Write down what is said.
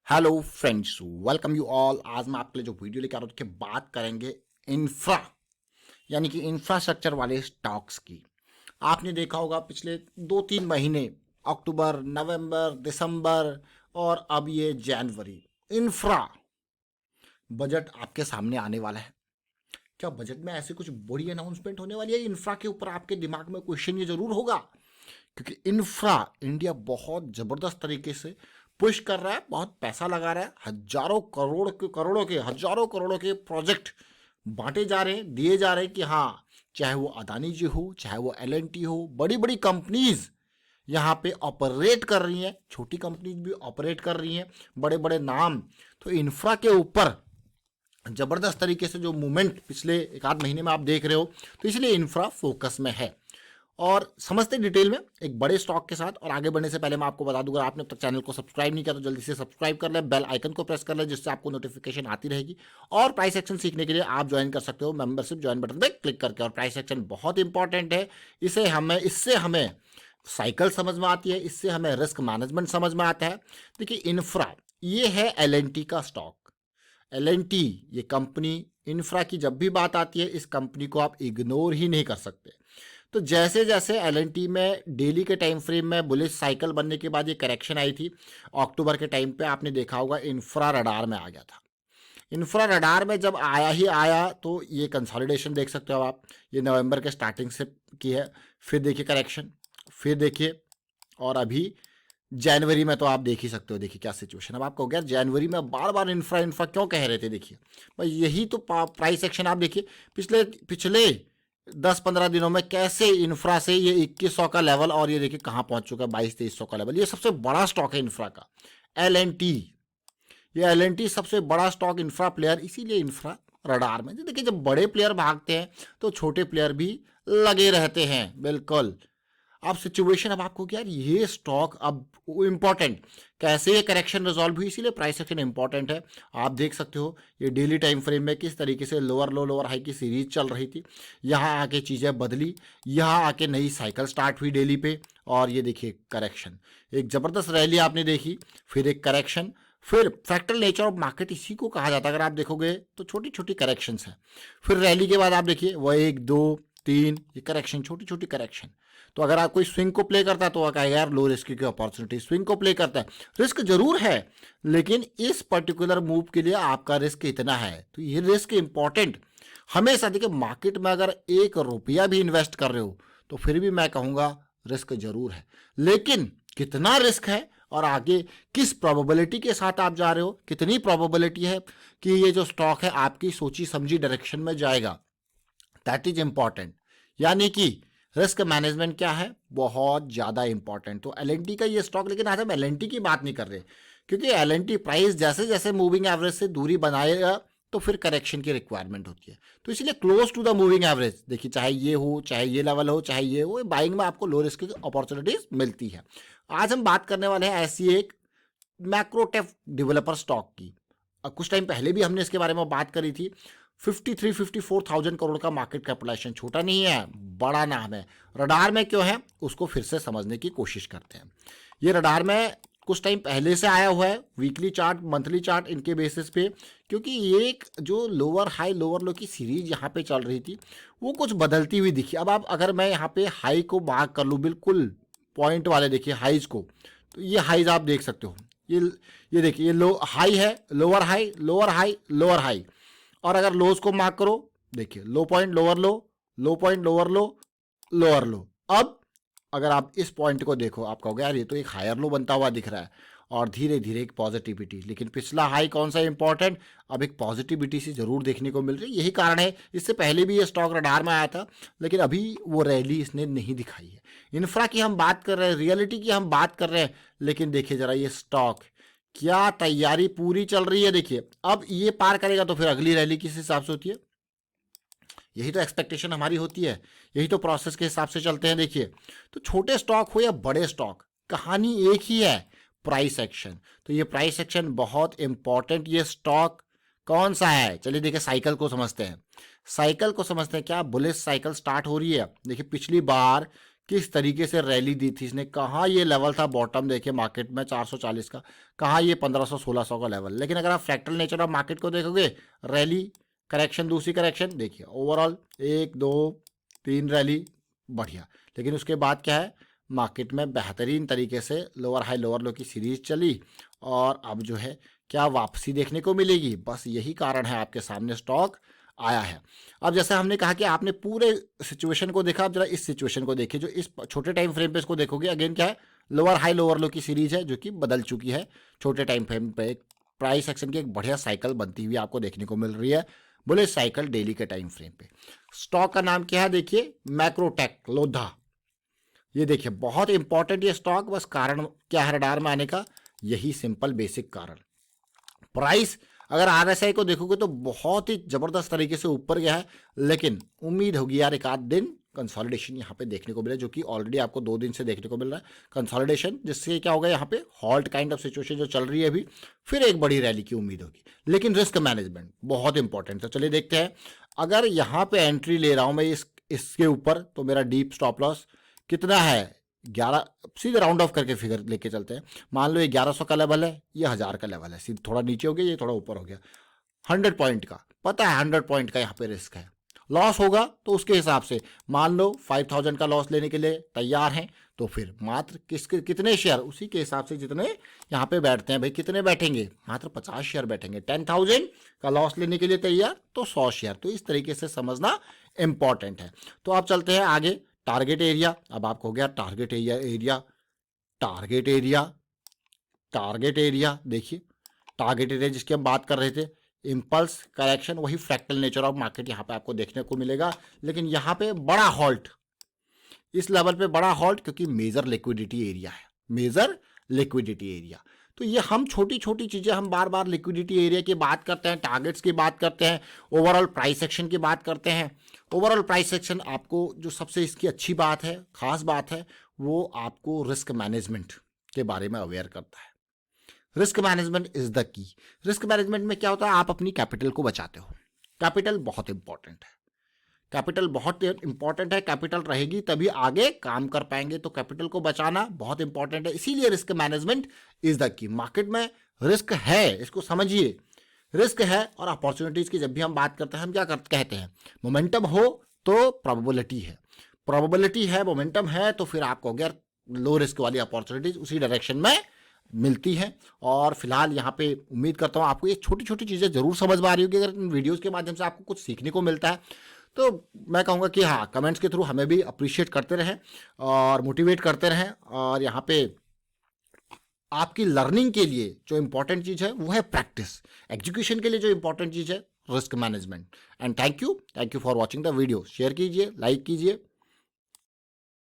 Hello friends, welcome you all. आज मैं आपके लिए जो वीडियो लेकर आ रहा हूँ कि बात करेंगे इंफ्रा यानी कि इंफ्रास्ट्रक्चर वाले स्टॉक्स की। आपने देखा होगा पिछले 2-3 महीने, अक्टूबर, नवंबर, दिसंबर और अब ये जनवरी, इंफ्रा बजट आपके सामने आने वाला है। क्या बजट में ऐसे कुछ बड़ी अनाउंसमेंट होने वाली है इंफ्रा के ऊपर? आपके दिमाग में क्वेश्चन ये जरूर होगा, क्योंकि इंफ्रा इंडिया बहुत जबरदस्त तरीके से पुश कर रहा है, बहुत पैसा लगा रहा है। हजारों करोड़ों के प्रोजेक्ट बांटे जा रहे हैं, दिए जा रहे हैं कि हाँ, चाहे वो अदानी जी हो, चाहे वो एल हो, बड़ी बड़ी कंपनीज यहाँ पे ऑपरेट कर रही हैं, छोटी कंपनीज भी ऑपरेट कर रही हैं, बड़े बड़े नाम। तो इंफ्रा के ऊपर जबरदस्त तरीके से जो मूवमेंट पिछले एक आध महीने में आप देख रहे हो, तो इसलिए इंफ्रा फोकस में है। और समझते डिटेल में एक बड़े स्टॉक के साथ। और आगे बढ़ने से पहले मैं आपको बता दूंगा, आपने अब तक चैनल को सब्सक्राइब नहीं किया तो जल्दी से सब्सक्राइब कर ले, बेल आइकन को प्रेस कर ले, जिससे आपको नोटिफिकेशन आती रहेगी। और प्राइस एक्शन सीखने के लिए आप ज्वाइन कर सकते हो मेंबरशिप ज्वाइन बटन पे क्लिक करके। और प्राइस एक्शन बहुत इंपॉर्टेंट है। इससे हमें साइकिल समझ में आती है, इससे हमें रिस्क मैनेजमेंट समझ में आता है। देखिए, इंफ्रा ये है एल का स्टॉक। एल ये कंपनी, इंफ्रा की जब भी बात आती है, इस कंपनी को आप इग्नोर ही नहीं कर सकते। तो जैसे जैसे एल में डेली के टाइम फ्रेम में बुलिश साइकिल बनने के बाद ये करेक्शन आई थी, अक्टूबर के टाइम पे आपने देखा होगा इंफ्रा रडार में आ गया था। इंफ्रा रडार में जब आया ही आया तो ये कंसोलिडेशन देख सकते हो आप, ये नवंबर के स्टार्टिंग से की है। फिर देखिए करेक्शन, फिर देखिए, और अभी जनवरी में तो आप देख ही सकते हो। देखिए क्या सिचुएशन। अब आप कहोगे यार, जनवरी में बार बार इंफ्रा इंफ्रा क्यों कह रहे थे? देखिए भाई, यही तो प्राइस एक्शन आप देखिए पिछले पिछले 10-15 दिनों में कैसे इंफ्रा से ये 2100 का लेवल, और ये देखिए कहाँ पहुंच चुका है, 2200-2300 का लेवल। ये सबसे बड़ा स्टॉक है इंफ्रा का, एल ये एल सबसे बड़ा स्टॉक इंफ्रा प्लेयर, इसीलिए इंफ्रा रडार में। देखिए, जब बड़े प्लेयर भागते हैं तो छोटे प्लेयर भी लगे रहते हैं, बिल्कुल। अब सिचुएशन, अब आपको क्या, ये स्टॉक अब इंपॉर्टेंट कैसे ये करेक्शन रिजॉल्व हुई, इसीलिए प्राइस एक्शन इंपॉर्टेंट है। आप देख सकते हो ये डेली टाइम फ्रेम में किस तरीके से लोअर लो लोअर हाई की सीरीज चल रही थी। यहाँ आके चीज़ें बदली, यहाँ आके नई साइकिल स्टार्ट हुई डेली पे, और ये देखिए करेक्शन, एक ज़बरदस्त रैली आपने देखी, फिर एक करेक्शन, फिर फ्रैक्टल नेचर ऑफ मार्केट इसी को कहा जाता है। अगर आप देखोगे तो छोटी छोटी करेक्शंस हैं, फिर रैली के बाद आप देखिए वह 1 2 3 ये करेक्शन, छोटी छोटी करेक्शन। तो अगर आप कोई स्विंग को प्ले करता है तो वह कहेगा यार लो रिस्क की अपॉर्चुनिटी, स्विंग को प्ले करता है, रिस्क जरूर है, लेकिन इस पर्टिकुलर मूव के लिए आपका रिस्क इतना है। तो ये रिस्क इंपॉर्टेंट हमेशा। देखिए, मार्केट में अगर 1 रुपया भी इन्वेस्ट कर रहे हो तो फिर भी मैं कहूंगा रिस्क जरूर है, लेकिन कितना रिस्क है और आगे किस प्रोबेबिलिटी के साथ आप जा रहे हो, कितनी प्रोबेबिलिटी है कि ये जो स्टॉक है आपकी सोची समझी डायरेक्शन में जाएगा, दैट इज इंपॉर्टेंट। यानी कि रिस्क मैनेजमेंट क्या है, बहुत ज़्यादा इंपॉर्टेंट। तो एल का ये स्टॉक, लेकिन आज हम एल की बात नहीं कर रहे, क्योंकि एल प्राइस जैसे जैसे मूविंग एवरेज से दूरी बनाएगा तो फिर करेक्शन की रिक्वायरमेंट होती है। तो इसलिए close to the moving average, देखिए चाहे ये हो, चाहे ये लेवल हो, चाहे ये हो, बाइंग में आपको लो रिस्क की अपॉर्चुनिटीज मिलती है। आज हम बात करने वाले हैं ऐसी एक मैक्रोटेक डेवलपर स्टॉक की। कुछ टाइम पहले भी हमने इसके बारे में बात करी थी। 53-54 थाउजेंड करोड़ का मार्केट कैपिटलाइजेशन, छोटा नहीं है, बड़ा नाम है। रडार में क्यों है उसको फिर से समझने की कोशिश करते हैं। ये रडार में कुछ टाइम पहले से आया हुआ है, वीकली चार्ट, मंथली चार्ट इनके बेसिस पे, क्योंकि ये एक जो लोअर हाई लोअर लो की सीरीज यहाँ पे चल रही थी वो कुछ बदलती हुई दिखी। अब आप अगर मैं यहाँ पे हाई को मार्क कर लूँ, बिल्कुल पॉइंट वाले देखिए हाइज को, तो ये हाइज आप देख सकते हो। ये देखिए, ये लो हाई है, lower high lower high lower high. और अगर लोज को मार्क करो, देखिए low point lower low, low point lower low, lower low. अब अगर आप इस पॉइंट को देखो, आप कहोगे यार ये तो एक हायर लो बनता हुआ दिख रहा है, और धीरे धीरे एक पॉजिटिविटी। लेकिन पिछला हाई कौन सा इंपॉर्टेंट, अब एक पॉजिटिविटी सी जरूर देखने को मिल रही है। यही कारण है, इससे पहले भी ये स्टॉक रडार में आया था, लेकिन अभी वो रैली इसने नहीं दिखाई है। इंफ्रा की हम बात कर रहे हैं, रियलिटी की हम बात कर रहे हैं, लेकिन देखिए जरा ये स्टॉक क्या तैयारी पूरी चल रही है। देखिए, अब ये पार करेगा तो फिर अगली रैली किस हिसाब से होती है, यही तो एक्सपेक्टेशन हमारी होती है, यही तो प्रोसेस के हिसाब से चलते हैं। देखिए, तो छोटे स्टॉक हो या बड़े स्टॉक, कहानी एक ही है, प्राइस एक्शन। तो ये प्राइस एक्शन बहुत इंपॉर्टेंट। ये स्टॉक कौन सा है, चलिए देखिए साइकिल को समझते हैं। साइकिल को समझते हैं, क्या बुलिश साइकिल स्टार्ट हो रही है। देखिए पिछली बार किस तरीके से रैली दी थी इसने, कहाँ ये लेवल था बॉटम देखिए मार्केट में 440 का, कहाँ ये 1500-1600 का लेवल। लेकिन अगर आप फ्रैक्टल नेचर ऑफ मार्केट को देखोगे, रैली, करेक्शन, दूसरी करेक्शन, देखिए ओवरऑल 1 2 3 रैली, बढ़िया। लेकिन उसके बाद क्या है, मार्केट में बेहतरीन तरीके से लोअर हाई लोअर लो की सीरीज चली और अब जो है क्या वापसी देखने को मिलेगी। बस यही कारण है आपके सामने स्टॉक आया है। अब जैसे हमने कहा कि आपने पूरे सिचुएशन को देखा, अब जरा इस सिचुएशन को देखिए, जो इस छोटे टाइम फ्रेम पे इसको देखोगे, अगेन क्या है, लोअर हाई लोअर लो की सीरीज है जो कि बदल चुकी है। छोटे टाइम फ्रेम पे एक प्राइस एक्शन की एक बढ़िया साइकिल बनती हुई आपको देखने को मिल रही है, बोले साइकिल डेली के टाइम फ्रेम पे। स्टॉक का नाम क्या है, देखिए मैक्रोटेक लोधा। ये देखिए बहुत इंपॉर्टेंट ये स्टॉक, बस कारण क्या है रडार में आने का, यही सिंपल बेसिक कारण। प्राइस अगर आरएसआई को देखोगे तो बहुत ही जबरदस्त तरीके से ऊपर गया है, लेकिन उम्मीद होगी यार एक आध दिन कंसोलिडेशन यहाँ पे देखने को मिला, जो कि ऑलरेडी आपको 2 दिन से देखने को मिल रहा है कंसोलिडेशन, जिससे क्या होगा यहाँ पे हॉल्ट काइंड ऑफ सिचुएशन जो चल रही है अभी, फिर एक बड़ी रैली की उम्मीद होगी। लेकिन रिस्क मैनेजमेंट बहुत इंपॉर्टेंट है। चलिए देखते हैं, अगर यहाँ पे एंट्री ले रहा हूँ मैं इसके ऊपर, तो मेरा डीप स्टॉप लॉस कितना है, 11, सीधे राउंड ऑफ करके फिगर लेके चलते हैं। मान लो ये 1100 का लेवल है, ये 1000 का लेवल है, सीधे थोड़ा नीचे हो गया, ये थोड़ा ऊपर हो गया, 100 पॉइंट का, पता है 100 पॉइंट का यहाँ पे रिस्क है, लॉस होगा तो उसके हिसाब से मान लो 5000 का लॉस लेने के लिए तैयार हैं, तो फिर मात्र कितने शेयर, उसी के हिसाब से जितने यहाँ पे बैठते हैं भाई, कितने बैठेंगे, मात्र 50 शेयर बैठेंगे। 10,000 का लॉस लेने के लिए तैयार तो 100 शेयर, तो इस तरीके से समझना इंपॉर्टेंट है। तो आप चलते हैं आगे, टारगेट एरिया। अब आपको हो गया target area, target area, target area, देखिए टारगेट एरिया जिसकी हम बात कर रहे थे, इंपल्स करेक्शन, वही फ्रैक्टल नेचर ऑफ मार्केट यहाँ पे आपको देखने को मिलेगा। लेकिन यहाँ पे बड़ा हॉल्ट, इस लेवल पे बड़ा हॉल्ट, क्योंकि मेजर लिक्विडिटी एरिया है, मेजर लिक्विडिटी एरिया। तो ये हम छोटी छोटी चीजें, हम बार बार लिक्विडिटी एरिया की बात करते हैं, टारगेट्स की बात करते हैं, ओवरऑल प्राइस एक्शन की बात करते हैं। ओवरऑल प्राइस एक्शन आपको जो सबसे इसकी अच्छी बात है, खास बात है, वो आपको रिस्क मैनेजमेंट के बारे में अवेयर करता है। Risk management is the key. Risk management में क्या होता है, आप अपनी कैपिटल को बचाते हो। कैपिटल बहुत इंपॉर्टेंट है, कैपिटल बहुत इंपॉर्टेंट है, कैपिटल रहेगी तभी आगे काम कर पाएंगे, तो कैपिटल को बचाना बहुत इंपॉर्टेंट है। इसीलिए risk management is the key. Market में रिस्क है, इसको समझिए, रिस्क है। और अपॉर्चुनिटीज की जब भी हम बात करते हैं, हम क्या कहते हैं, मोमेंटम हो तो प्रोबेबिलिटी है, प्रोबेबिलिटी है, मोमेंटम है, तो फिर आपको हो गया लो रिस्क वाली अपॉर्चुनिटीज उसी डायरेक्शन में मिलती है। और फिलहाल यहाँ पे उम्मीद करता हूँ आपको ये छोटी छोटी चीज़ें जरूर समझ में आ रही होगी। अगर इन वीडियोज़ के माध्यम से आपको कुछ सीखने को मिलता है, तो मैं कहूँगा कि हाँ, कमेंट्स के थ्रू हमें भी अप्रिशिएट करते रहें और मोटिवेट करते रहें। और यहाँ पे आपकी लर्निंग के लिए जो इंपॉर्टेंट चीज़ है वो है प्रैक्टिस, एग्जीक्यूशन के लिए जो इंपॉर्टेंट चीज़ है risk management. And thank you for watching the video. Share कीजिए, लाइक कीजिए।